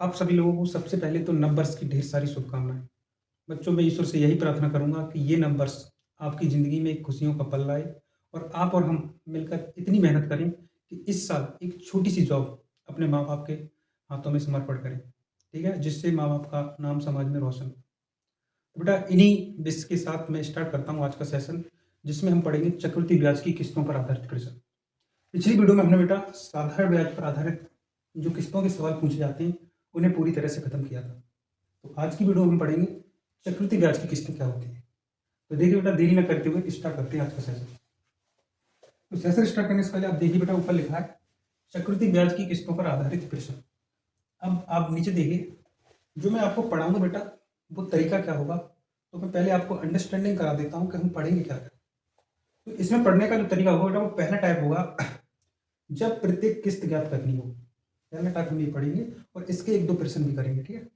आप सभी लोगों को सबसे पहले तो नववर्ष की ढेर सारी शुभकामनाएँ। बच्चों, मैं ईश्वर से यही प्रार्थना करूँगा कि ये नववर्ष आपकी ज़िंदगी में एक खुशियों का पल लाए और आप और हम मिलकर इतनी मेहनत करें कि इस साल एक छोटी-सी जॉब अपने माँ-बाप के हाथों में समर्पण करें, ठीक है? जिससे माँ-बाप का नाम समाज में रोशन हो। तो बेटा, इन्हीं विश के साथ मैं स्टार्ट करता हूँ आज का सेशन, जिसमें हम पढ़ेंगे चक्रवृद्धि ब्याज की किस्तों पर आधारित प्रश्न। पिछली वीडियो में हमने बेटा साधारण ब्याज पर आधारित जो किस्तों के सवाल पूछे जाते हैं, उन्हें पूरी तरह से खत्म किया था। तो आज की वीडियो में हम पढ़ेंगे चक्रवृद्धि ब्याज की किस्तें क्या होती है। तो देखिए बेटा, देरी न करते हुए स्टार्ट करते हैं आज का सेशन। तो सेशन स्टार्ट करने से पहले आप देखिए बेटा, ऊपर लिखा है चक्रवृद्धि ब्याज की किस्तों पर आधारित प्रश्न। अब आप नीचे देखिए, जो मैं आपको पढ़ाऊंगा बेटा वो तरीका क्या होगा। तो मैं पहले आपको अंडरस्टैंडिंग करा देता हूँ कि हम पढ़ेंगे क्या। तो इसमें पढ़ने का जो तरीका होगा बेटा, वो पहला टाइप होगा जब प्रत्येक किस्त ज्ञात करनी हो। पहला टाइप हम ये पढ़ेंगे और इसके एक दो प्रश्न भी करेंगे, ठीक है।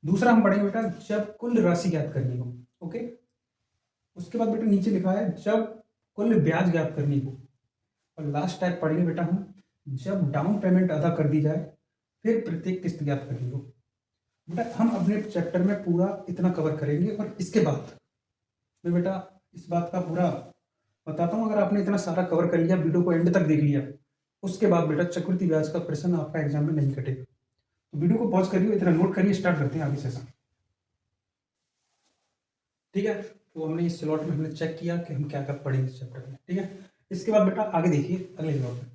दूसरा हम पढ़ेंगे बेटा जब कुल राशि ज्ञात करनी हो। ओके। उसके बाद बेटा नीचे लिखा है जब कुल ब्याज ज्ञात करनी हो। और लास्ट टाइप पढ़ेंगे बेटा हम जब डाउन पेमेंट अदा कर दी जाए फिर प्रत्येक किस्त ज्ञात करनी हो। बेटा हम अपने चैप्टर में पूरा इतना कवर करेंगे और इसके बाद मैं बेटा इस बात का पूरा बताता हूँ। अगर आपने इतना सारा कवर कर लिया, वीडियो को एंड तक देख लिया, उसके बाद बेटा चक्रवृद्धि ब्याज का प्रश्न आपका एग्जाम में नहीं कटेगा। तो वीडियो को पॉज करिए, इतना नोट करिए, स्टार्ट करते हैं आगे सेशन, ठीक है। तो हमने इस स्लॉट में हमने चेक किया कि हम क्या क्या पढ़ेंगे इस चैप्टर में, ठीक है। इसके बाद बेटा आगे देखिए, अगले स्लॉट में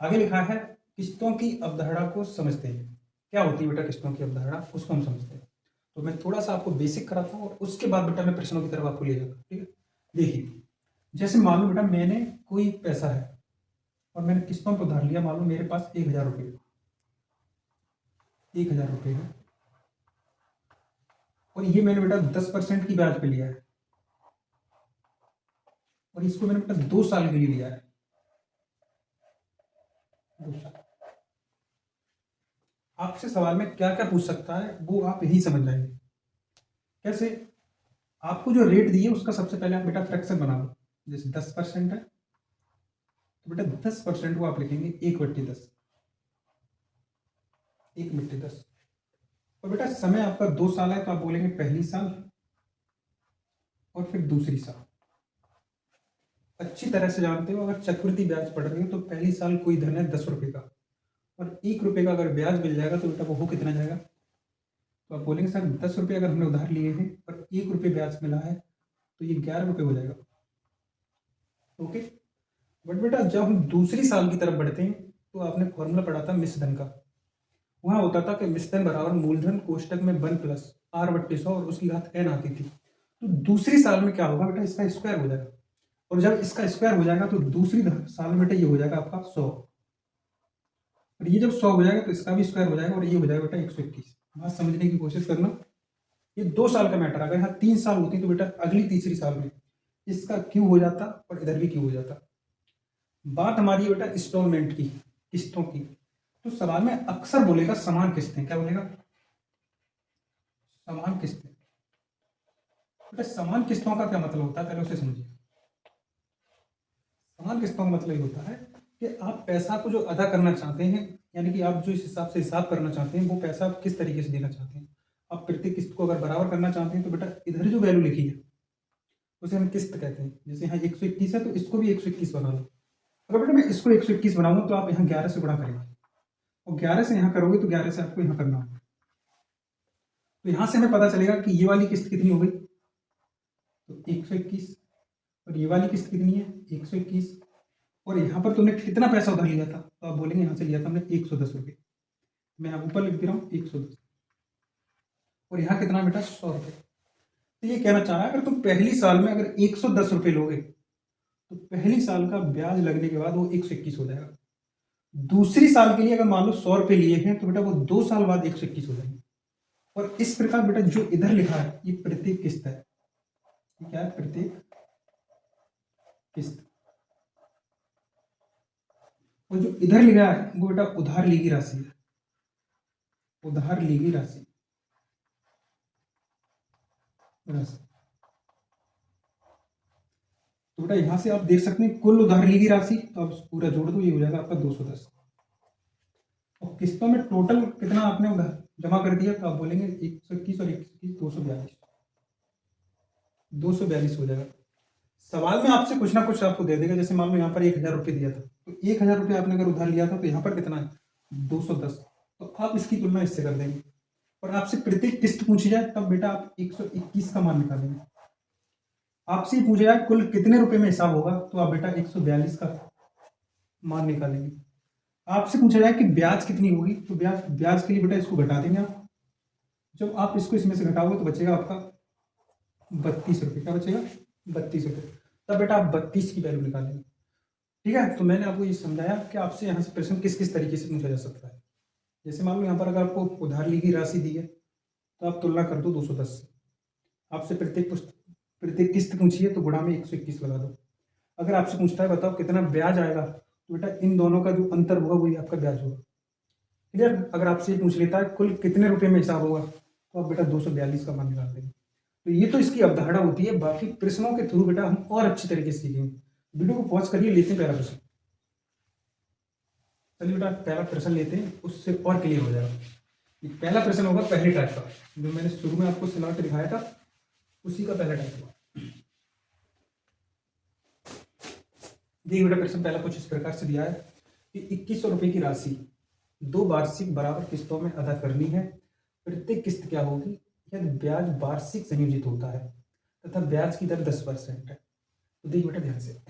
आगे लिखा है किस्तों की अवधारणा को समझते हैं। क्या होती है बेटा किस्तों की अवधारणा, उसको हम समझते हैं। तो मैं थोड़ा सा आपको बेसिक कराता हूँ और उसके बाद बेटा मैं प्रश्नों की तरफ आपको ले जाता हूँ, ठीक है। देखिए, जैसे मान लो बेटा मैंने कोई पैसा है और मैंने किस्तों पर उधार लिया। मान लो मेरे पास 1,000 रुपये, 1,000 रुपये है और ये मैंने बेटा 10% की ब्याज पे लिया है और इसको मैंने बेटा 2 साल के लिए लिया है। 2 साल। आपसे सवाल में क्या क्या पूछ सकता है वो आप यही समझ जाएंगे। कैसे? आपको जो रेट दी है उसका सबसे पहले आप बेटा फ्रैक्शन बना लो। जैसे 10% है तो बेटा 10% को आप लिखेंगे 1/10, 1/10। और बेटा समय आपका 2 साल है तो आप बोलेंगे पहली साल और फिर दूसरी साल। अच्छी तरह से जानते हो, अगर चक्रवृद्धि ब्याज पढ़ रहे हो तो पहली साल कोई धन है 10 रुपए का और 1 रुपए का अगर ब्याज मिल जाएगा तो बेटा वो कितना जाएगा। तो आप बोलेंगे सर 10 रुपये अगर हमने उधार लिए हैं और 1 रुपये ब्याज मिला है तो ये 11 रुपये हो जाएगा। ओके। बट बेटा जब हम दूसरी साल की तरफ बढ़ते हैं तो आपने फॉर्मूला पढ़ा था मिश्रधन का। वहां होता था कि मिश्रधन बराबर मूलधन कोष्टक में 1+r/100 और उसकी घात n आती थी। तो दूसरी साल में क्या होगा बेटा, इसका स्क्वायर हो जाएगा और जब इसका स्क्वायर हो जाएगा तो दूसरी साल में बेटा ये हो जाएगा आपका 100 और ये जब 100 हो जाएगा तो इसका भी स्क्वायर हो जाएगा और ये हो जाएगा बेटा 121। बात समझने की कोशिश करना। ये 2 साल का मैटर। अगर यहाँ 3 साल होती तो बेटा अगली तीसरी साल में इसका क्यू हो जाता और इधर भी क्यू हो जाता। बात हमारी है बेटा इंस्टॉलमेंट की, किस्तों की। तो सवाल में अक्सर बोलेगा समान किस्तें। क्या बोलेगा? समान किस्तें। बेटा समान किस्तों का क्या मतलब होता है, पहले उसे समझिए। समान किस्तों का मतलब ये होता है कि आप पैसा को जो अदा करना चाहते हैं, यानी कि आप जो इस हिसाब से हिसाब करना चाहते हैं वो पैसा आप किस तरीके से देना चाहते हैं। आप प्रत्येक किस्त को अगर बराबर करना चाहते हैं तो बेटा इधर जो वैल्यू लिखी है उसे हम किस्त कहते हैं। जैसे यहाँ 121 है तो इसको भी 121 बना लो। अगर बेटा मैं इसको 121 बनाऊंगा तो आप यहाँ 11 से गुणा करेंगे और 11 से यहाँ करोगे तो 11 से आपको यहाँ करना होगा। तो यहाँ से हमें पता चलेगा कि ये वाली किस्त कितनी हो गई, तो 121। और ये वाली किस्त कितनी है, 121। और यहाँ पर तुमने कितना पैसा उधार लिया था, तो आप बोलेंगे यहाँ से लिया था हमने 110 रुपये। मैं यहाँ ऊपर लिख दे रहा हूँ 110। और यहाँ कितना बेटा, 100 रुपये। तो ये कहना चाह रहा है अगर तुम पहली साल में अगर 110 रुपये लोगे तो पहली साल का ब्याज लगने के बाद वो 121 हो जाएगा। दूसरी साल के लिए अगर मान लो 100 रुपये लिए हैं तो बेटा वो 2 साल बाद 121 हो जाएंगे। और इस प्रकार बेटा जो इधर लिखा है ये प्रत्येक किस्त है। ये क्या है, प्रत्येक किस्त। और जो इधर लिखा है वो बेटा उधार ली गई राशि है, उधार ली गई राशि। तो बेटा यहां से आप देख सकते हैं कुल उधार ली गई राशि, तो आप पूरा जोड़ दो, ये हो जाएगा आपका 210। और किस्तों में टोटल कितना आपने उधार जमा कर दिया तो आप बोलेंगे 121 और 121 242, 242 हो जाएगा। सवाल में आपसे कुछ ना कुछ आपको दे देगा, जैसे मान लो यहाँ पर 1000 रुपये दिया था, तो 1000 रुपये आपने अगर उधार लिया था तो यहाँ पर कितना है 210, तो आप इसकी तुलना इससे कर देंगे। और आपसे प्रत्येक किस्त पूछी जाए तब बेटा आप 121 का मान निकालेंगे। आपसे ही पूछा जाए कुल कितने रुपए में हिसाब होगा, तो आप बेटा 142 का मान निकालेंगे। आपसे पूछा जाए कि ब्याज कितनी होगी, तो ब्याज ब्याज के लिए बेटा इसको घटा देंगे आप। जब आप इसको इसमें से घटाओगे तो बचेगा आपका 32 रुपये। क्या बचेगा 32 रुपये। तब बेटा आप 32 की वैल्यू निकालेंगे। ठीक है, तो मैंने आपको ये समझाया कि आपसे यहाँ से प्रश्न किस किस तरीके से पूछा जा सकता है। जैसे मान लो यहाँ पर अगर आपको उधार ली गई राशि दी है तो आप तुलना कर दो 210 से। आपसे प्रत्येक किस्त पूछी है तो गुणा में 121 लगा दो। अगर आपसे पूछता है बताओ कितना ब्याज आएगा, तो बेटा इन दोनों का जो अंतर होगा वही आपका ब्याज होगा। क्लियर। अगर आपसे पूछ लेता है कुल कितने रुपए में हिसाब होगा, तो आप बेटा 242 का मान निकाल देंगे। तो ये तो इसकी अवधारणा होती है, बाकी प्रश्नों के थ्रू बेटा हम और अच्छी तरीके से सीखेंगे। वीडियो को पॉज करिए, लेते हैं पहला प्रश्न। चलिए बेटा पहला प्रश्न लेते हैं, उससे और क्लियर हो जाएगा। ये पहला प्रश्न होगा पहले टाइप का, जो मैंने शुरू में आपको सिलौट दिखाया था उसी का पहला टाइप होगा। देखिए बेटा प्रश्न पहला कुछ इस प्रकार से दिया है कि 2100 रुपये की राशि 2 वार्षिक बराबर किस्तों में अदा करनी है। प्रत्येक किस्त क्या होगी यदि ब्याज वार्षिक संयोजित होता है तथा ब्याज की दर 10% है। तो देखिए बेटा ध्यान से,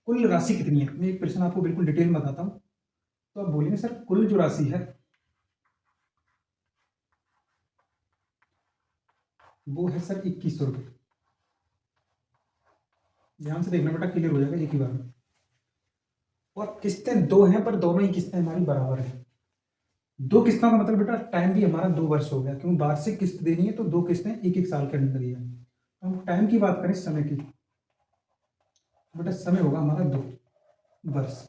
कुल राशि कितनी है, मैं एक प्रश्न आपको बिल्कुल डिटेल में बताता हूँ। तो आप बोलेंगे सर कुल जो राशि है वो है सर 2100 रुपये। ध्यान से देखना बेटा, क्लियर हो जाएगा एक ही बार में। और किस्तें दो हैं पर दोनों ही किस्तें हमारी बराबर हैं। दो किस्तों का मतलब बेटा टाइम भी हमारा 2 वर्ष हो गया, क्योंकि वार्षिक किस्त देनी है तो 2 किस्तें एक एक साल के अंदर दी है। हम टाइम की बात करें समय की, बेटा समय होगा हमारा 2 वर्ष।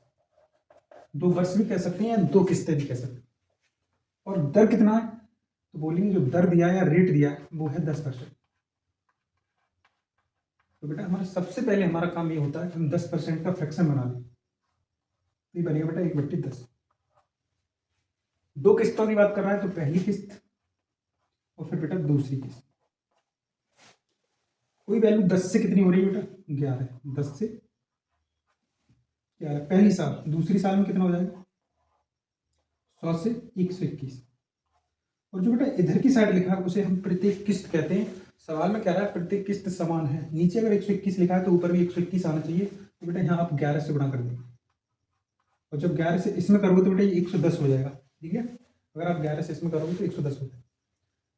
2 वर्ष भी कह सकते हैं या 2 किस्तें भी कह सकते हैं। और दर कितना है, तो बोलेंगे जो दर दिया है या रेट दिया है वो है 10%। तो बेटा हमारा सबसे पहले हमारा काम ये होता है कि हम 10% का फ्रैक्शन बना लें। तो ये बनेगा बेटा 1/10। 2 किस्तों की बात कर रहा है तो पहली किस्त और फिर बेटा दूसरी किस्त। कोई वैल्यू 10 से कितनी हो रही है बेटा 11। 10 से 11 पहली साल, दूसरी साल में कितना हो जाएगा 100 से 121। और जो बेटा इधर की साइड लिखा है उसे हम प्रत्येक किस्त कहते हैं। सवाल में कह रहा है प्रत्येक किस्त समान है, नीचे अगर 121 लिखा है तो ऊपर भी 121 आना चाहिए। तो बेटा यहाँ आप 11 से गुणा कर देंगे, और जब 11 से इसमें करोगे तो बेटा ये 110 हो जाएगा। ठीक है, अगर आप 11 से इसमें करोगे तो 110 हो जाएगा।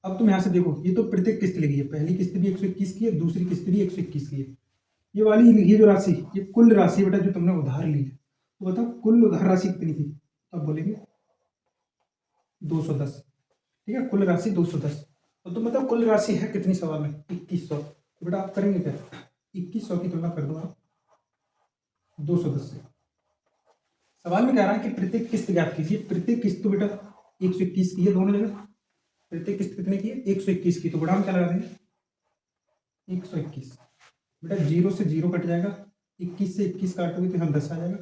अब तुम यहाँ से देखो, ये तो प्रत्येक किस्त लिखी है, पहली किस्त भी 121 की है, दूसरी किस्त भी 121 की है। ये वाली ये जो राशि, ये कुल राशि बेटा जो तुमने उधार ली है, तो बताओ कुल उधार राशि कितनी थी, तो आप बोलेंगे 210। ठीक है, कुल राशि 210। तो तुम बताओ कुल राशि है कितनी सवाल में 2100। तो बेटा आप करेंगे क्या, 2100 की तुलना कर दो आप 210 से। सवाल में कह रहा है कि प्रत्येक किस्त ज्ञात कीजिए। प्रत्येक किस्त तो बेटा 121 की है दोनों जगह। प्रत्येक किस्त कितने की है 121 की, तो गुणा में क्या लगा देंगे 121। बेटा 0 से 0 कट जाएगा, 21 से 21 काटोगे तो यहाँ 10 आ जाएगा,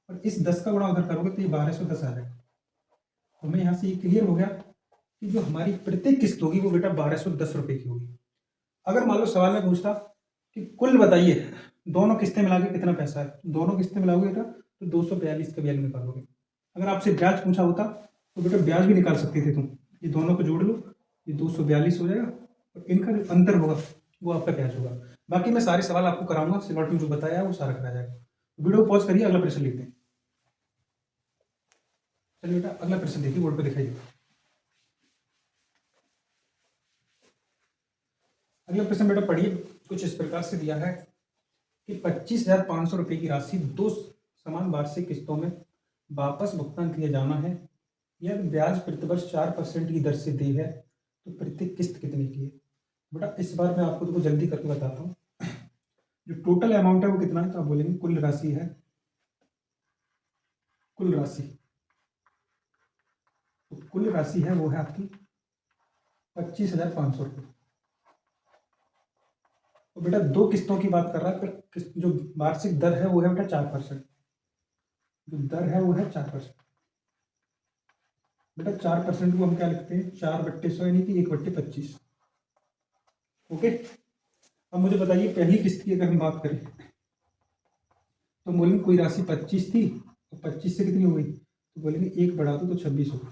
और इस 10 का गुणा उधर करोगे तो ये 1210 आ जाएगा। तो हमें यहाँ से ये क्लियर हो गया कि जो हमारी प्रत्येक किस्त होगी वो बेटा 1210 रुपये की होगी। अगर मान लो सवाल में पूछता कि कुल बताइए दोनों किस्तें मिला के कितना पैसा है, दोनों किस्तें मिलाओगे बेटा तो 242 का वैल्यू निकालोगे। अगर आपसे ब्याज पूछा होता तो बेटा ब्याज भी निकाल सकते थे तुम, ये दोनों को जोड़ लो, ये 242 हो जाएगा, और इनका जो अंतर होगा वो आपका ब्याज होगा। बाकी मैं सारे सवाल आपको कराऊंगा, सिलॉट में जो बताया है वो सारा कराया जाएगा। वीडियो पॉज करिए, अगला प्रश्न लेते हैं। चलिए बेटा अगला प्रश्न देखिए, बोर्ड पर दिखाइए। अगला प्रश्न बेटा पढ़िए, कुछ इस प्रकार से दिया है कि 25,500 रुपये की राशि 2 समान वार्षिक किस्तों में वापस भुगतान किया जाना है। यह ब्याज प्रतिवर्ष 4% की दर से दी है, तो प्रत्येक किस्त कितने की है। बेटा इस बार मैं आपको तो जल्दी करके बताता हूँ। जो टोटल अमाउंट है वो कितना है, तो आप बोलेंगे कुल राशि है, कुल राशि, तो कुल राशि है वो है आपकी 25,500 रुपये। तो बेटा 2 किस्तों की बात कर रहा है, फिर जो वार्षिक दर है वो है बेटा 4%। जो दर है वो है 4%। बेटा 4% को हम क्या लिखते हैं, 4/100 यानी कि 1/25। ओके, अब मुझे बताइए पहली किस्त की अगर हम बात करें तो बोलेंगे कोई राशि 25 थी तो 25 से कितनी हो गई, तो बोलेंगे 1 बढ़ा दो तो 26 हो गई।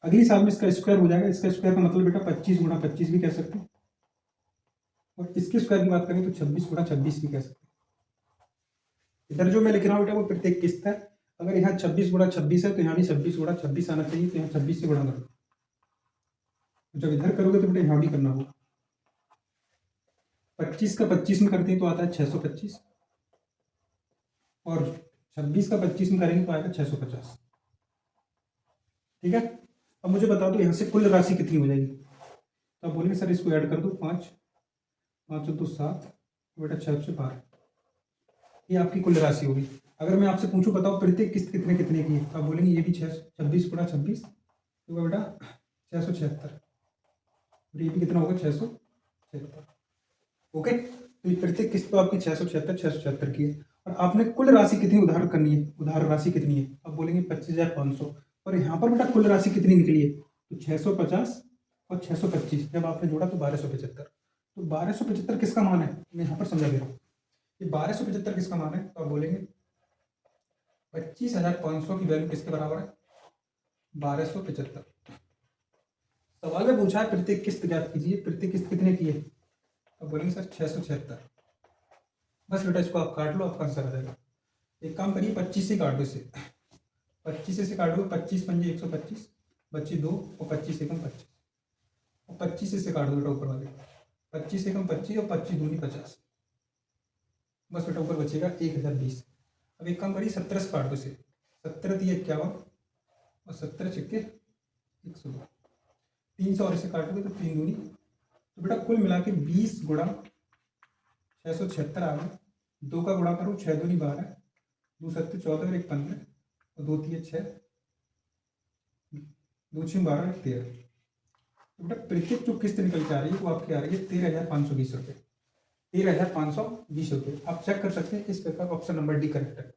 अगली साल में इसका स्क्वायर हो जाएगा, इसका स्क्वायर का मतलब बेटा 25 गुणा 25 भी कह सकते हैं, और इसके स्क्वायर की बात करें तो 26 गुणा 26 भी कह सकते हैं। इधर जो मैं लिख रहा हूँ बेटा वो प्रत्येक किस्त है। अगर यहाँ 26 गुणा 26 है तो यहाँ भी 26 गुणा 26 आना चाहिए, तो यहाँ 26 से गुणा कर दो। जब इधर करोगे तो बेटा यहाँ भी करना होगा। 25 का 25 में करते हैं तो आता है 625, और 26 का 25 में करेंगे तो आएगा 650। ठीक है, अब मुझे बता दो यहाँ से कुल राशि कितनी हो जाएगी। तो आप बोलेंगे सर इसको ऐड कर दो, 5 5 और 2 7, बेटा 6 से 12, ये आपकी कुल राशि होगी। अगर मैं आपसे पूछूं बताओ प्रत्येक किस्त कितने कितने की है, तो आप बोलेंगे ये भी 26 गुणा 26 होगा बेटा 676, और ये भी कितना होगा 676। ओके, तो ये प्रत्येक किस्त तो आपकी 676 की है। और आपने कुल राशि कितनी उधार करनी है, उधार राशि कितनी है, आप बोलेंगे 25,500, और यहाँ पर बेटा कुल राशि कितनी निकली है, तो 650 और 625 जब आपने जोड़ा तो 1275। तो 1275 किसका मान है, मैं यहाँ पर समझा दे रहा हूँ। ये 1275 किसका मान है, तो आप बोलेंगे 25,500 की वैल्यू किसके बराबर है, 1275। सवाल में पूछा है प्रत्येक किस्त ज्ञात कीजिए, प्रत्येक किस्त कितने की है, तो बोलेंगे सर 676। बस बेटा इसको आप काट लो, आपका आंसर आ जाएगा। एक काम करिए 25 से काट दो इसे, 25 से काट दो, 25 पंजे 125, बच्चे 2 और 25 एकम 25, और 25 से काट दो बेटा ऊपर वाले, 25 एकम 25 और 25 दूनी 50। बस बेटा ऊपर बचेगा 1020। अब एक काम करिए 17 से काट दो इसे, 17 × 51 और 17 × 102, 300 और इसे काटोगे तो 3 दूनी, तो बेटा कुल मिला के 20 गुणा 676 आ गया। 2 का गुणा करो, 6 दूनी 12, 2 7 14 और 1 15, और 2 3 6, 2 6 12 और 13। तो बेटा प्रत्येक जो किस्त निकल के आ रही है वो आपकी आ रही है 13,520 रुपये, 13,520 रुपये। आप चेक कर सकते हैं, इस प्रकार ऑप्शन नंबर डी करेक्ट है।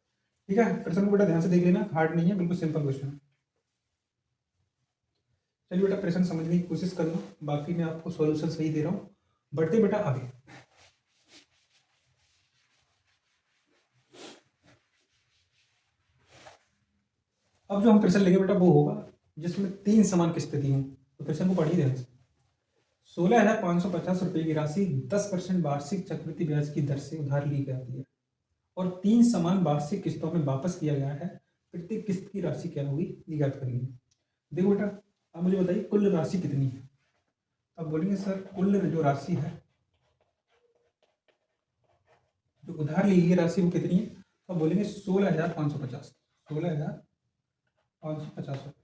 ठीक है, प्रश्न को बेटा ध्यान से देख लेना, हार्ड नहीं है, बिल्कुल सिंपल क्वेश्चन है। चलिए बेटा प्रश्न समझने की कोशिश करना, बाकी मैं आपको सॉल्यूशन सही दे रहा हूँ। बढ़ते बेटा आगे। अब जो हम प्रश्न लेंगे बेटा वो होगा जिसमें 3 समान किस्तें दी हूँ, तो प्रश्न को पढ़िए ध्यान से। 16,550 रुपये की राशि 10% वार्षिक चक्रवृद्धि ब्याज की दर से उधार ली जाती है और 3 समान वार्षिक किस्तों में वापस किया गया है। प्रत्येक किस्त की राशि क्या होगी, ये ज्ञात करनी है। देखो बेटा आप मुझे बताइए कुल राशि कितनी है। अब बोलेंगे सर कुल जो राशि है, जो उधार ली गई राशि वो कितनी है, तो बोलेंगे 16,550, 16,550 रुपये।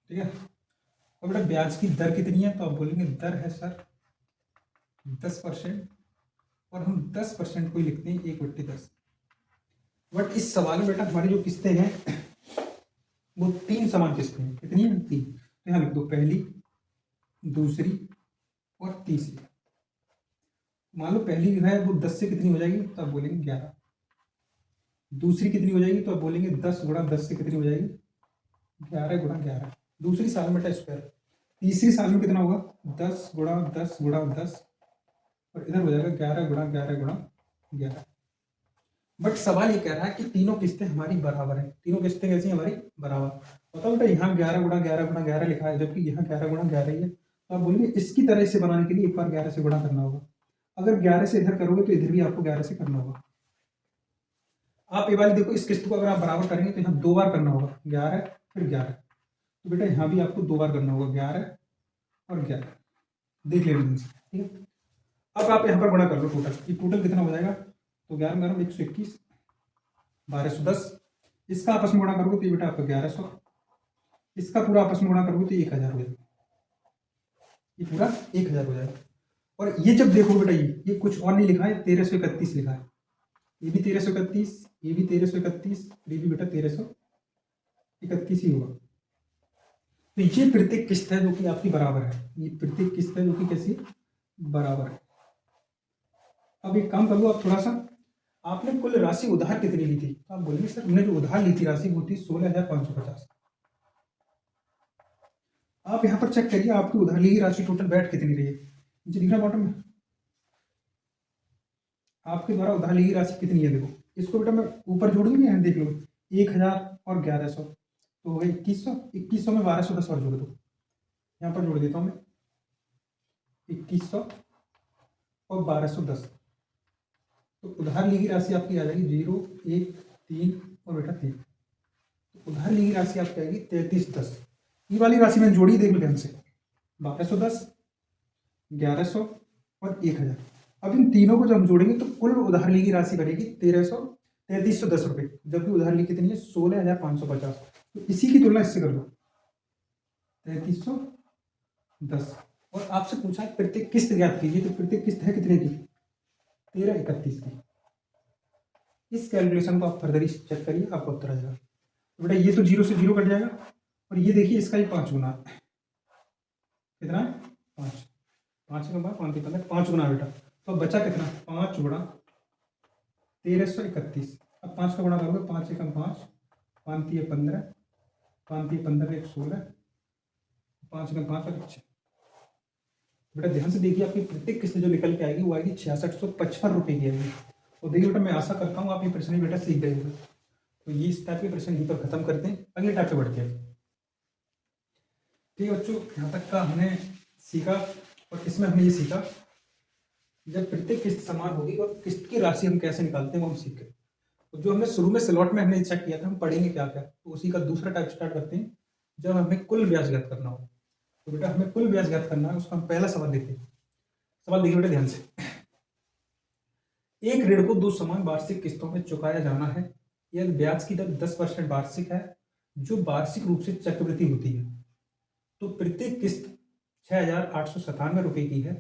ठीक है, और बेटा ब्याज की दर कितनी है, तो आप बोलेंगे दर है सर 10%, और हम 10% को ही लिखते हैं 1/10। बट इस सवाल में बेटा हमारी जो किस्तें हैं वो 3 समान किस्तें हैं। कितनी है, 3। तो यहाँ लिख दो पहली, दूसरी और तीसरी। मान लो पहली जो है वो 10 से कितनी हो जाएगी, तो आप बोलेंगे 11। दूसरी कितनी हो जाएगी, तो आप बोलेंगे 10 गुणा 10 से कितनी हो जाएगी, 11 गुणा 11। दूसरी साल में बेटा स्क्वायर। तीसरी साल में कितना होगा, 10 गुणा 10 गुणा 10, और इधर हो जाएगा 11 गुणा 11 गुणा 11। बट सवाल ये कह रहा है कि तीनों किस्तें हमारी बराबर है। तीनों किस्तें कैसी हैं, हमारी बराबर। बताओ बेटा यहाँ 11 गुणा 11 गुणा 11 लिखा है, जबकि यहाँ 11 गुणा 11 ही है। तो आप बोलेंगे इसकी तरह से बनाने के लिए एक बार 11 से गुणा करना होगा। अगर 11 से इधर करोगे तो इधर भी आपको 11 से करना होगा। आप ये वाली देखो, इस किस्त को अगर आप बराबर करेंगे तो यहाँ 2 बार करना होगा, 11 फिर 11। तो बेटा यहाँ भी आपको 2 बार करना होगा, 11 और 11। देख लेना, ठीक है। अब आप यहाँ पर गुणा कर लो टोटल, ये टोटल कितना हो जाएगा, तो 11 11 121, 1210। इसका आपस में गुणा करोगे तो ये बेटा आपका 1100, इसका पूरा आपस में गुणा करोगे तो 1000 हो जाएगा, ये पूरा 1000 हो जाएगा। और ये जब देखो बेटा ये कुछ और नहीं लिखा है, 1331 लिखा है। ये भी 1331, ये भी 1331, ये भी बेटा 1331 ही होगा। तो ये प्रत्येक किस्त है जो कि आपकी बराबर है, ये प्रत्येक किस्त है जो कि कैसी बराबर है। अब एक काम कर लो आप थोड़ा सा, आपने कुल राशि उधार कितनी ली थी? तो आप बोलेंगे सर हमने जो उधार ली थी राशि वो थी 16,550। आप यहाँ पर चेक करिए आपकी उधार ली गई राशि टोटल बैठ कितनी रही है, नीचे दिख रहा बॉटम में आपके द्वारा उधार ली गई राशि कितनी है। देखो इसको बेटा मैं ऊपर जोड़ दूंगी, यहाँ देख लो 1,000 और 1,100 तो हो गया 2,100। 2,100 में 1,210 और जोड़ दो, यहाँ पर जोड़ देता हूँ मैं 2,100 और 1,210। तो उधार ली गई राशि आपकी आ जाएगी 0, 1, 3 और बेटा 3। तो उधार ली गई राशि आपकी आएगी 3310। ये वाली राशि मैंने जोड़ी, देख लो ध्यान से 1,210, 1,100 और 1,000। अब इन तीनों को जब हम जोड़ेंगे तो कुल उधार ली गई राशि बनेगी 3,310 रुपये, जबकि उधार ली कितनी है 16,550। तो इसी की तुलना इससे कर दो 3,310। और आपसे पूछा है प्रत्येक किस्त ज्ञात कीजिए, तो प्रत्येक किस्त है कितने की 1331 की। इस कैलकुलेशन को आप फर्दर चेक करिए, आपका उत्तर आ जाएगा। तो बेटा ये तो 0 से 0 कट जाएगा, और ये देखिए इसका ही 5 गुना है। कितना है 5, 5 का 5 15 5 गुना बेटा। तो अब बचा कितना 5 गुणा 1331। अब 5 का गुणा करोगे 5 एकम 5, 5 3 15, 5 3 15 1 16, 5 एकम 5 और 6। बेटा ध्यान से देखिए आपकी प्रत्येक किस्त जो निकल के आएगी वो आएगी 6655 रुपये की आएगी। और देखिए बेटा मैं आशा करता हूँ आप ये प्रश्न बेटा सीख गए होंगे। तो ये इस टाइप के प्रश्न यहीं पर खत्म करते हैं, अगले टाइप पे बढ़ते हैं। ठीक है बच्चों, यहाँ तक का हमने सीखा, और इसमें हमने ये सीखा जब प्रत्येक किस्त समान होगी और किस्त की राशि हम कैसे निकालते हैं वो हम सीख गए। तो जो हमने शुरू में स्लॉट में हमने चेक किया था हम पढ़ेंगे क्या क्या, तो उसी का दूसरा टाइप स्टार्ट करते हैं जब हमें कुल ब्याज ज्ञात करना हो। तो बेटा हमें कुल ब्याज ज्ञात करना है, उसका हम पहला सवाल देखते हैं। सवाल देखिए बेटा ध्यान से, एक ऋण को 2 समान वार्षिक किस्तों में चुकाया जाना है। यदि ब्याज की दर 10% वार्षिक है जो वार्षिक रूप से चक्रवृद्धि होती है, तो प्रत्येक किस्त 6,897 रुपये की है,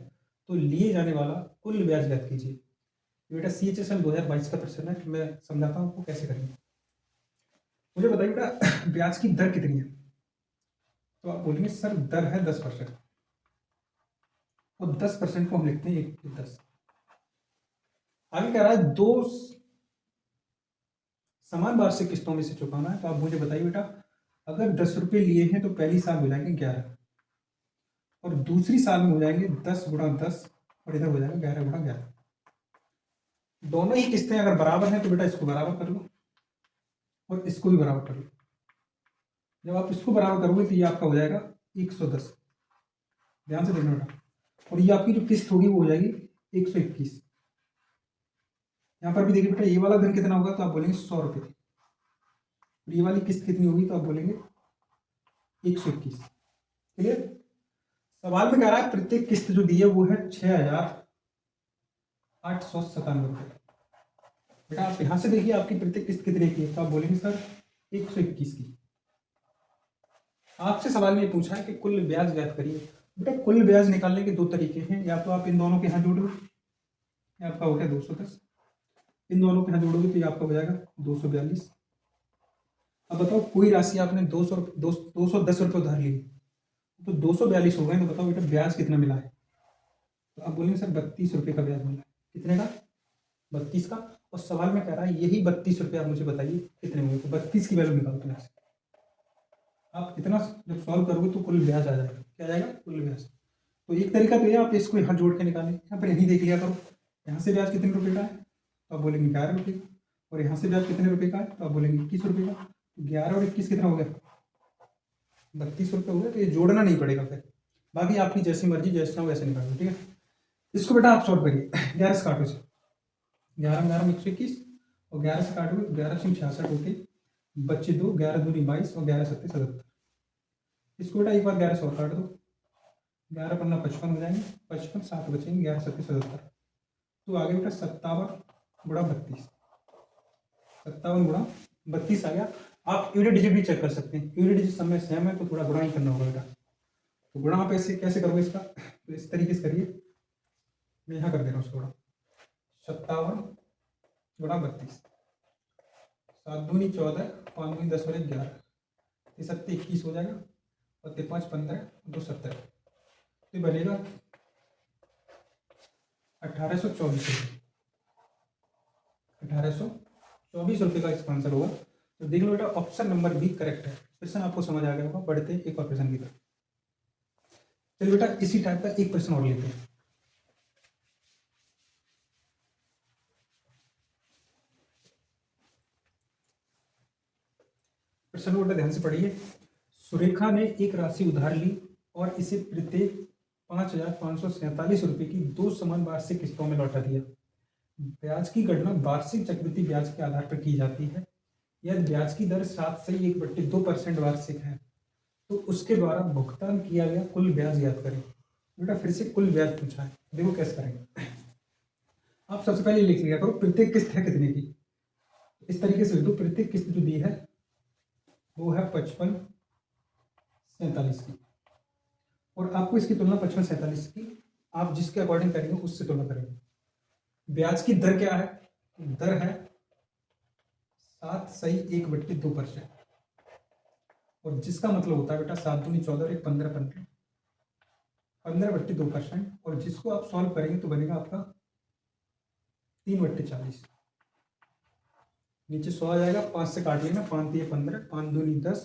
तो लिए जाने वाला कुल ब्याज ज्ञात कीजिए। बेटा CHSL 2022 का प्रश्न है, मैं समझाता हूँ आपको कैसे करेंगे। मुझे बताइए बेटा ब्याज की दर कितनी है, तो आप बोलेंगे सर दर है 10%, और 10% को हम लिखते हैं 1/10। आगे कह रहा है 2 समान वार्षिक किस्तों में से चुकाना है। तो आप मुझे बताइए बेटा अगर 10 रुपये लिए हैं तो पहली साल हो जाएंगे 11, और दूसरी साल में हो जाएंगे 10 गुणा 10, और इधर हो जाएगा 11 गुणा 11। दोनों ही किस्तें अगर बराबर हैं तो बेटा इसको बराबर कर लो और इसको भी बराबर कर लो। जब आप इसको बराबर करोगे तो ये आपका हो जाएगा 110। ध्यान से देखना बेटा, और ये आपकी जो किस्त होगी वो हो जाएगी 121। यहाँ पर भी देखिए बेटा ये वाला धन कितना होगा, तो आप बोलेंगे 100 रुपये, और ये वाली किस्त कितनी होगी तो आप बोलेंगे 121। क्लियर। सवाल में कह रहा है प्रत्येक किस्त जो दी है वो है 6,897 रुपये। बेटा आप यहां से देखिए आपकी प्रत्येक किस्त कितने की है, तो आप बोलेंगे सर 121 की। आपसे सवाल में पूछा है कि कुल ब्याज ज्ञात करिए। बेटा कुल ब्याज निकालने के 2 तरीके हैं, या तो आप इन दोनों के यहाँ जोड़ दो, ये आपका हो गया 210, इन दोनों के यहाँ जोड़ोगे तो ये आपका हो जाएगा 242। अब बताओ कोई राशि आपने 210 रुपये उधार ली तो 242 हो गए, तो बताओ बेटा ब्याज कितना मिला है, तो आप बोलेंगे सर 32 रुपये का ब्याज मिला है। कितने का 32 का। और सवाल में कह रहा है यही 32 रुपये आप मुझे बताइए कितने होंगे, तो 32 की वैल्यू निकालते हैं। आप इतना जब सॉल्व करोगे तो कुल ब्याज आ जाएगा, क्या आ जाएगा कुल ब्याज। तो एक तरीका तो ये आप इसको यहाँ जोड़ के निकालें, यहाँ पर यही देख लिया करो यहाँ से ब्याज कितने रुपये का है, तो आप बोलेंगे 11 रुपये, और यहाँ से ब्याज कितने रुपये का है, तो आप बोलेंगे 21 रुपये का। 11 और 21 कितना हो गया 32 रुपये हो गया। तो ये जोड़ना नहीं पड़ेगा फिर, बाकी आपकी जैसी मर्जी जैसे चाहो वैसे निकालो। ठीक है, इसको बेटा आप सॉल्व करिए। 11 से काटो, से 11 11 में 121, और 11 से काटोगे तो 11 से 66 होते बच्चे 2, 11 दूनी 22 और 11 सत्ते 77। इसको बेटा एक बार 11 से और काट दो, 11 पन्ना 55 हो जाएंगे, 55 7 बचेंगे, 11 सत्ते 77। तो आगे बेटा 57 गुणा 32, 57 गुणा 32 आ गया। आप यूनिट डिजिट भी चेक कर सकते हैं, यूनिट डिजिट सब में सेम है तो थोड़ा गुणा ही करना होगा बेटा। तो गुणा आप ऐसे कैसे करोगे इसका, तो इस तरीके से करिए, मैं यहाँ कर दे रहा हूँ उसको गुणा। 57 गुणा 32, 7 दूनी 14, 5 दूनी 10 और 1 11, 3 21 हो जाएगा, और 3 5 15, 2 17, तो बनेगा 1824 रुपये। 1824 रुपये का इसका आंसर होगा। तो देख लो बेटा, ऑप्शन नंबर बी करेक्ट है। प्रश्न आपको समझ आ गया होगा। बढ़ते एक और प्रश्न की तरफ। चलिए बेटा, इसी टाइप का एक प्रश्न और लेते हैं। प्रश्न को बेटा ध्यान से पढ़िए। सुरेखा ने एक राशि उधार ली और इसे प्रत्येक 5,547 रुपये की 2 समान वार्षिक किस्तों में लौटा दिया। ब्याज की गणना वार्षिक चक्रवृद्धि ब्याज के आधार पर की जाती है। यदि ब्याज की दर 7.1/2% वार्षिक है तो उसके द्वारा भुगतान किया गया कुल ब्याज ज्ञात करें। बेटा फिर से कुल ब्याज पूछा है, देखो कैसे करेंगे। आप सबसे पहले लिख लिया करो प्रत्येक किस्त है कितने की। इस तरीके से लिख दो, प्रत्येक किस्त जो दी है वो है 5547 की, और आपको इसकी तुलना 5547 की आप जिसके अकॉर्डिंग करेंगे उससे तुलना करेंगे। ब्याज की दर क्या है? दर है 7.1/2%, और जिसका मतलब होता है बेटा 7 दूनी 14 और 1 15 15/2%, और जिसको आप सॉल्व करेंगे तो बनेगा आपका 3/40। नीचे 100 आ जाएगा, 5 से काट लेना, 5 दिए 15, 5 दूनी 10,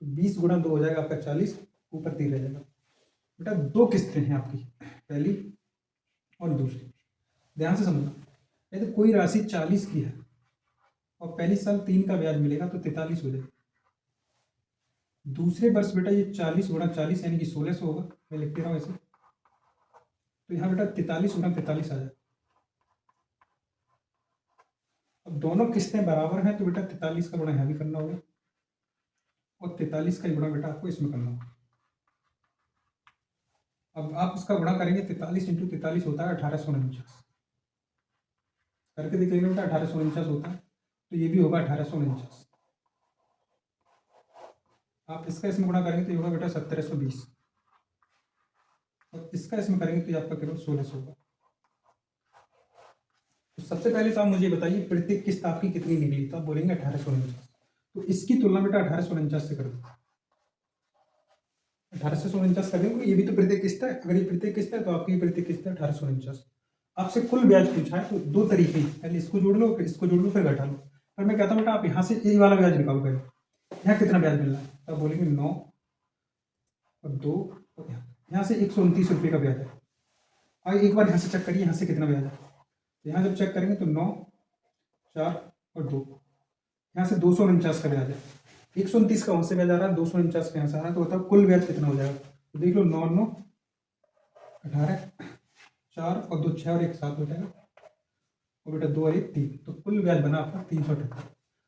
तो 20 गुणा 2 हो जाएगा आपका 40, ऊपर 3 रह जाएगा। बेटा 2 किस्तें हैं आपकी, पहली और दूसरी। ध्यान से समझना, यदि कोई राशि 40 की है और पहली साल 3 का ब्याज मिलेगा तो 43 हो जाएगा। दूसरे वर्ष बेटा ये 40 गुणा 40 यानी कि 1600 होगा। मैं लिख दे रहा हूँ ऐसे, तो यहाँ बेटा 43 गुणा 43 आ जाए। अब दोनों किस्तें बराबर हैं तो बेटा 43 का गुणा यहाँ भी करना होगा, और 43 का गुणा बेटा आपको इसमें करना होगा। अब आप उसका गुणा करेंगे, 43 × 43 होता है 1849। करके देख लेंगे बेटा, 1849 होता है, तो ये भी होगा 1849। आप इसका इसमें गुणा करेंगे तो ये होगा बेटा 1720, और इसका इसमें करेंगे तो ये आपका केवल 1600 होगा। तो सबसे पहले तो आप मुझे बताइए प्रत्येक किस्त आपकी कितनी निकली, तो आप बोलेंगे 1849। तो इसकी तुलना बेटा 1849 से कर दो। 1849 कर देंगे, ये भी तो प्रत्येक किस्त है। अगर ये प्रत्येक किस्त है तो आपकी प्रत्येक किस्त है 1849। आपसे कुल ब्याज पूछा है तो 2 तरीके, पहले इसको जोड़ लो, फिर इसको जोड़ लो, फिर घटा लो। पर मैं कहता हूँ बेटा आप यहाँ से ये वाला ब्याज निकालो पहले, यहाँ कितना ब्याज मिल रहा है, तो आप बोलेंगे 9 और 2, और यहाँ से 129 रुपये का ब्याज है। आइए एक बार यहाँ से चेक करिए, यहाँ से कितना ब्याज है। तो यहाँ जब चेक करेंगे तो 9, 4 और 2, यहाँ से 249 का ब्याज है। 129 का वहाँ से ब्याज आ रहा है, 249 का यहाँ से आ रहा है, तो बताओ कुल ब्याज कितना हो जाएगा। तो देख लो 9 9 18, 4 और 2 6 और 1 7 हो जाएगा, और बेटा 2 और 1 3, तो कुल ब्याज बना आपका 378।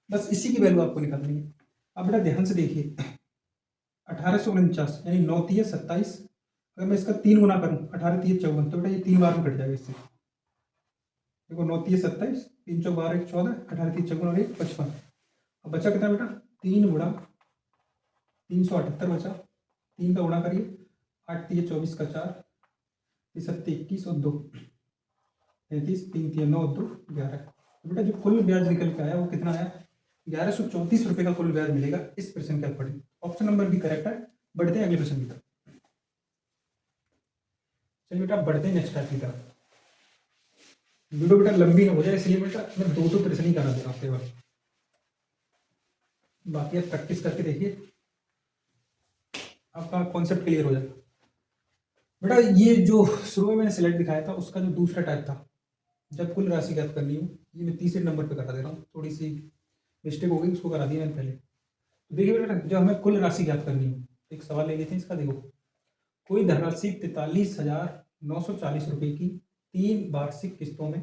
बस इसी की वैल्यू आपको निकालनी है। अब बेटा ध्यान से देखिए, 1849 यानी 9 3 27, अगर मैं इसका 3 गुना करूँ 18 3 54, तो बेटा ये 3 बार में कट जाएगा इससे। देखो 9 3 27, 3 चौक 12 1 14, 18 3 54 और 1 55। अब बचा कितना बेटा, 3 गुणा 378 बचा। 3 का गुणा करिए, 8 3 24 का 4, 7 21 और 2 33, 3 3 9 2 11। तो बेटा जो कुल ब्याज निकल के आया वो कितना आया, 1134 रुपये का कुल ब्याज मिलेगा इस प्रश्न के अकॉर्डिंग। ऑप्शन नंबर भी करेक्ट है। बढ़ते हैं अगले प्रश्न की तरफ। चलिए बेटा बढ़ते हैं नेक्स्ट टाइप की तरफ। वीडियो बेटा लंबी ना हो जाए इसलिए बेटा मैं 2 प्रश्न ही करा दे रहा हूँ केवल, बाकी आप प्रैक्टिस करके देखिए, आपका कॉन्सेप्ट क्लियर हो जाएगा। बेटा ये जो शुरू में मैंने सिलेक्ट दिखाया था उसका जो दूसरा टाइप था, जब कुल राशि ज्ञात करनी हो, ये मैं तीसरे नंबर पे करा दे रहा हूँ। थोड़ी सी मिस्टेक हो गई, उसको करा दिया मैंने पहले। तो देखिए बेटा जब हमें कुल राशि ज्ञात करनी हो, एक सवाल ले लेते हैं इसका। देखो कोई धनराशि 43,940 रुपये की 3 वार्षिक किस्तों में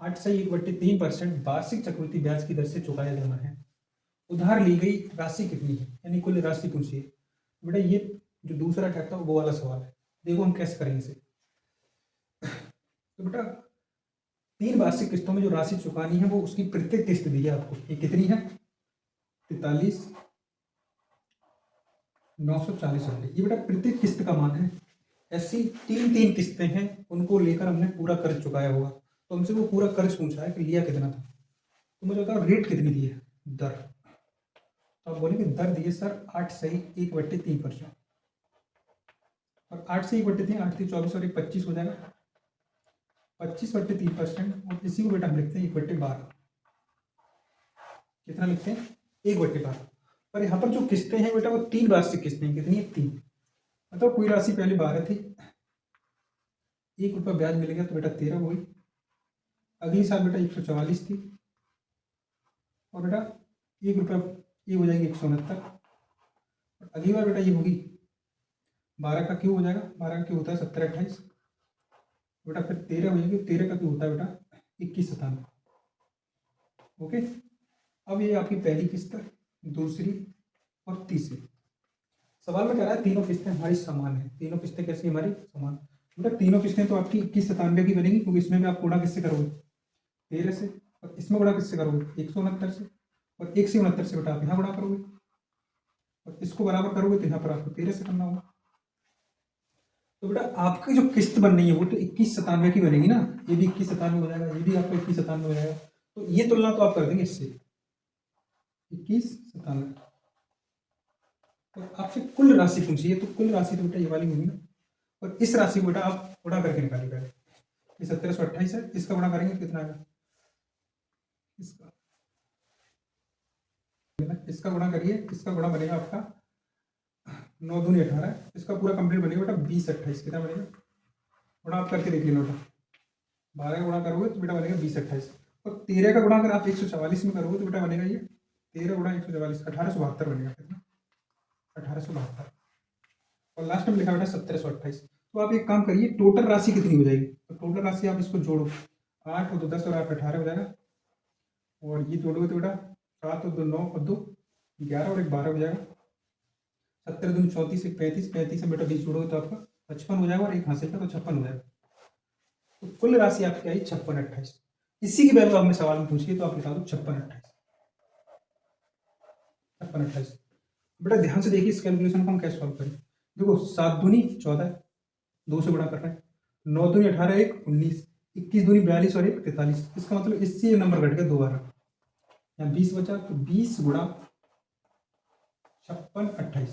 8.1/3% वार्षिक चक्रवृद्धि ब्याज की दर से चुकाया जाना है। उधार ली गई राशि कितनी है, यानी कुल राशि पूछिए। बेटा ये जो दूसरा टाइप था वो वाला सवाल है, देखो हम कैसे करेंगे इसे। तो बेटा 3 वार्षिक किस्तों में जो राशि चुकानी है वो उसकी प्रत्येक किस्त दी है आपको, ये कितनी है, 43,940 रुपये। ये बेटा प्रत्येक किस्त का मान है। ऐसी 3 किस्तें हैं, उनको लेकर हमने पूरा कर्ज चुकाया होगा, तो हमसे वो पूरा कर्ज पूछा है कि लिया कितना था। तो मुझे बताओ रेट कितनी दी है, दर। तो आप बोलेंगे दर दी है सर 8.1/3%, और 8 से 1/3, 8 3 24 और 1 25 हो जाएगा, 25/3%, और इसी को बेटा हम लिखते हैं 1/12। कितना लिखते हैं 1/12। पर यहाँ पर जो किस्तें हैं बेटा वो 3 वार्षिक किस्तें हैं। कितनी है 3। मतलब कोई राशि पहले 12 थी, 1 रुपया ब्याज मिल गया तो बेटा 13 हुई। अगली साल बेटा 144 थी और बेटा 1 रुपया ये हो जाएगी 169। और अगली बार बेटा ये होगी 12 का क्यों हो जाएगा, 12 का क्यों होता है 70 28। बेटा फिर 13 हो जाएगी, 13 का क्यों होता है बेटा 21 97। ओके, अब ये आपकी पहली किस्त, दूसरी और तीसरी। सवाल में कह रहा है तीनों किस्तें हमारी समान है। तीनों किस्तें कैसी हमारी समान। बेटा तीनों किस्तें तो आपकी 21 97 की बनेगी, क्योंकि इसमें भी आप गुणा किससे करोगे 13 से, और इसमें गुणा किससे करोगे 169 से, और 1 से 69 से बेटा आप यहाँ गुणा करोगे, और इसको बराबर करोगे तो यहाँ पर आपको 13 से करना होगा। तो बेटा आपकी जो किस्त बन रही है वो तो 21 97 की बनेगी ना। ये भी 21 97 हो जाएगा, ये भी आपका 21 97 हो जाएगा। तो ये तुलना तो आप कर देंगे इससे 21 97। तो आपसे कुल राशि पूछी है, तो कुल राशि तो बेटा ये वाली होगी ना। और इस राशि को बेटा आप गुणा करके निकालिए पहले। ये 1728 है, इसका गुणा करेंगे कितना आएगा, इसका गुणा करिए। इसका गुणा बनेगा आपका 9 दूनी 18, इसका पूरा कंप्लीट बनेगा बेटा 20 28। कितना बनेगा गुणा आप करके देख लीजिए बेटा। 12 का गुणा करोगे तो बेटा बनेगा 20 28, और 13 का गुणा अगर आप 144 में करोगे तो बेटा बनेगा ये 13 गुणा 144 1872 बनेगा। कितना 1872। और लास्ट में लिखा बेटा 1728। तो आप एक काम करिए, टोटल राशि कितनी हो जाएगी। तो टोटल राशि आप इसको जोड़ो, 8 और 2 10 और 8 18 हो जाएगा। और ये जोड़ोगे तो बेटा 7 और 2 9 और 2 11 और 1 12 हो जाएगा। 70 दूनी 34 1 35, 35 से बेटा 20 जोड़ोगे तो आपका 55 हो जाएगा, और एक हासिल का तो 56 हो जाएगा। तो कुल राशि आपकी आई 56 28। इसी की वैल्यू आपने सवाल में पूछी है, तो आप लिखा दो 56 28। 56 28। बेटा ध्यान से देखिए इस कैलकुलेशन को हम कैसे सॉल्व करें। देखो 7 दूनी 14, 2 से गुणा कर रहे हैं, 9 दूनी 18 1 19, 21 दूनी 42 और 1 43। इसका मतलब इससे ये नंबर घट गया दोबारा, यहाँ 20 बचा, तो 20 गुणा 56 28,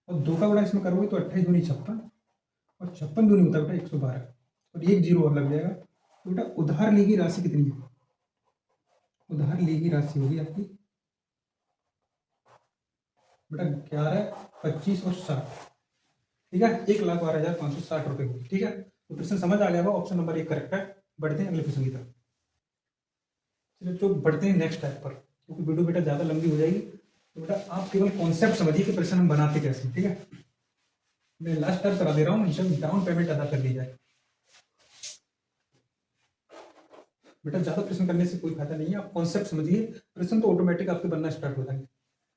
और 2 का गुणा इसमें करोगे तो 28 दूनी 56, और 56 दूनी होता है बेटा 112, और एक जीरो और लग जाएगा। तो बेटा उधार ली गई राशि कितनी है, उधार ली गई राशि होगी आपकी बेटा 11 25 और 60। ठीक है, 1,12,560 रुपये होगी। ठीक है, तो प्रश्न समझ आ गया होगा, ऑप्शन नंबर 1 करेक्ट है। बढ़ते हैं अगले प्रश्न की तरफ। चलिए तो बढ़ते हैं नेक्स्ट टाइप पर, क्योंकि वीडियो बेटा ज़्यादा लंबी हो जाएगी। तो बेटा आप केवल कॉन्सेप्ट समझिए कि प्रश्न हम बनाते कैसे। ठीक है, मैं लास्ट टाइम करा दे रहा हूँ, जब डाउन पेमेंट अदा कर ली जाए। बेटा ज़्यादा प्रश्न करने से कोई फायदा नहीं है, आप कॉन्सेप्ट समझिए, प्रश्न तो ऑटोमेटिक आपके बनना स्टार्ट हो जाएंगे।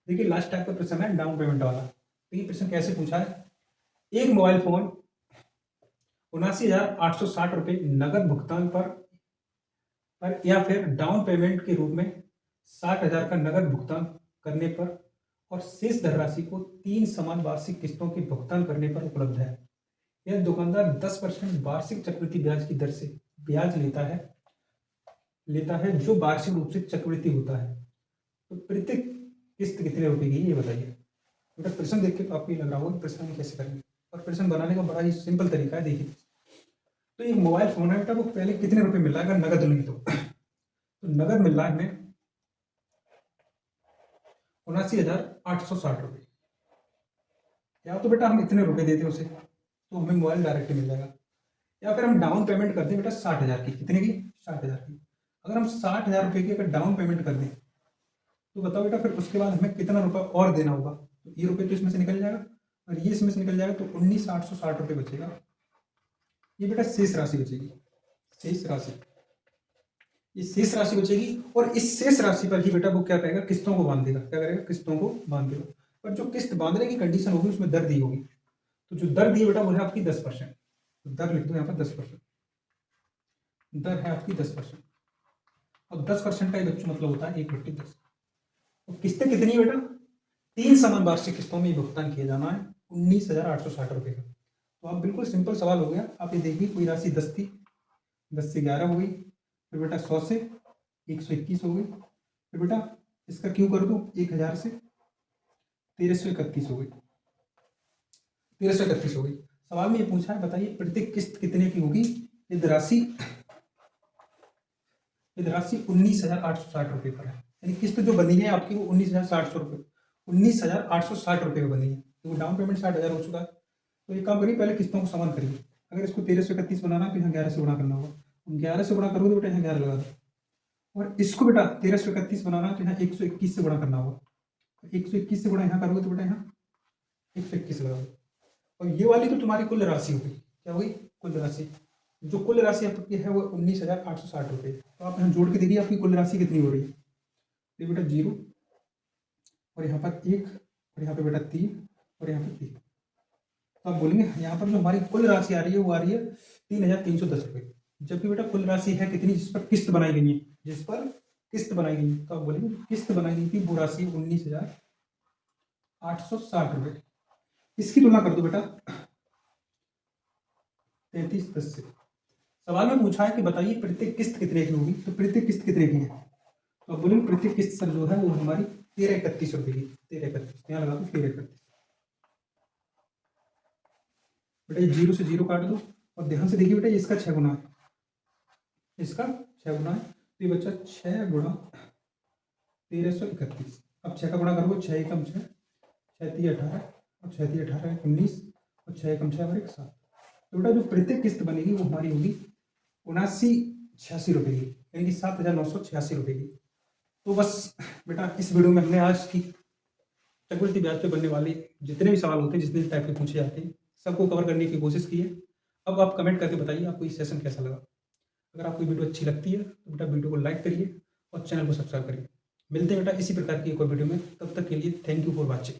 देखिए लास्ट टाइप का प्रश्न है डाउन पेमेंट वाला। तो ये प्रश्न कैसे पूछा है, एक मोबाइल फोन 79,860 रुपये नगद भुगतान पर या फिर डाउन पेमेंट के रूप में 60,000 का नगद भुगतान करने पर और शेष धनराशि को 3 समान वार्षिक किस्तों के भुगतान करने पर उपलब्ध है। यह दुकानदार 10% वार्षिक चक्रवृद्धि ब्याज की दर से ब्याज लेता है जो वार्षिक रूप से चक्रवृद्धि होता है। तो प्रत्येक किस्त कितने रुपए की ये बताइए। बेटा प्रश्न देख के तो आपको ये लग रहा होगा कि प्रश्न हम कैसे करेंगे, और प्रश्न बनाने का बड़ा ही सिंपल तरीका है। देखिए तो एक मोबाइल फोन है बेटा, वो पहले कितने रुपए मिल रहा है अगर नगद नहीं तो नगद मिल रहा है हमें 79,860 रुपये। या तो बेटा हम इतने रुपए देते उसे तो हमें मोबाइल डायरेक्ट मिल जाएगा, या फिर हम डाउन पेमेंट कर दें बेटा 60,000 की। कितने की 60,000 की। अगर हम 60,000 रुपये की अगर डाउन पेमेंट कर दें तो बताओ बेटा फिर उसके बाद हमें कितना रुपया और देना होगा। तो ये रुपये तो इसमें से निकल जाएगा, और ये इसमें से निकल जाएगा, तो 19,860 रुपये बचेगा। ये बेटा शेष राशि बचेगी, शेष राशि, ये शेष राशि बचेगी। और इस शेष राशि पर ही बेटा वो क्या करेगा, किस्तों को बांध देगा। क्या करेगा, किस्तों को बांध देगा। पर जो किस्त बांधने की कंडीशन होगी उसमें दर दी होगी। तो जो दर दी है बेटा वो है आपकी 10%। तो दर लिख दो यहाँ पर 10%, दर है आपकी 10%। और 10% का ही बच्चों मतलब होता है 1/10। तो किस्तें कितनी है बेटा, 3 समान वार्षिक किस्तों में भुगतान किया जाना है 19,860 रुपये का। तो आप बिल्कुल सिंपल सवाल हो गया। आप ये देखिए कोई राशि 10 थी, 10 से 11 हो गई, फिर बेटा 100 से 121 हो गई, फिर बेटा इसका क्यों कर दो 1000 से 1331 हो गई, 1331 हो गई। सवाल में ये पूछा है बताइए प्रत्येक किस्त कितने की होगी। यदि राशि 19,860 रुपये पर है। यानी किस्त जो बनी है आपकी वो 19,860 रुपये में बनी है, तो डाउन पेमेंट 60,000 हो चुका है। तो एक काम करिए, पहले किस्तों को समान करिए। अगर इसको 1331 बनाना है तो यहाँ 11 से गुणा करना होगा, 11 से गुणा करोगे तो बेटा यहाँ 11 लगा दो, और इसको बेटा 1331 बनाना है तो यहाँ 121 से गुणा करना होगा, 121 से गुणा यहाँ करोगे तो बेटा यहाँ 121 लगा दो। और ये वाली तो तुम्हारी कुल राशि होगी, क्या होगी? कुल राशि। जो कुल राशि आपकी है वो 19,860 रुपये। तो आप यहाँ जोड़ के देखिए आपकी कुल राशि कितनी हो रही है। तो बेटा 0, और यहाँ पर 1, और यहाँ पे बेटा 3, और यहाँ पे 3। तो आप बोलेंगे यहाँ पर जो हमारी कुल राशि आ रही है वो आ रही है 3,310 रुपये, जबकि बेटा कुल राशि है कितनी जिस पर किस्त बनाई गई है, जिस पर किस्त बनाई गई है। तो आप बोलेंगे किस्त बनाई गई थी वो राशि 19,860 रुपये। इसकी तुलना कर दो बेटा 3310 से। सवाल में पूछा है कि बताइए प्रत्येक किस्त कितने की होगी, तो प्रत्येक किस्त कितने की है? तो आप बोलेंगे प्रत्येक किस्त सर जो है वो हमारी 1331 रुपये की, 1331, यहाँ लगा दो 1331। बेटा ये 0 से 0 काट दो, और ध्यान से देखिए बेटा इसका 6 गुना है, इसका 6 गुना है, तो ये बच्चा 6 गुणा 1331। अब 6 का गुणा करोगे, 6 एकम 6, 6 3 18, और 6 3 18 19, और 6 एकम 6 और 1 7। तो बेटा जो प्रत्येक किस्त बनेगी वो हमारी होगी 7986 रुपये की, यानी कि 7,986 रुपये की। तो बस बेटा इस वीडियो में हमने आज की चक्रवृद्धि ब्याज पे बनने वाले जितने भी सवाल होते हैं, जितने टाइप के पूछे जाते हैं, सबको कवर करने की कोशिश की है। अब आप कमेंट करके बताइए आपको ये सेशन कैसा लगा। अगर आपको वीडियो अच्छी लगती है तो बेटा वीडियो को लाइक करिए और चैनल को सब्सक्राइब करिए। मिलते हैं बेटा इसी प्रकार की एक और वीडियो में, तब तक के लिए थैंक यू फॉर वॉचिंग।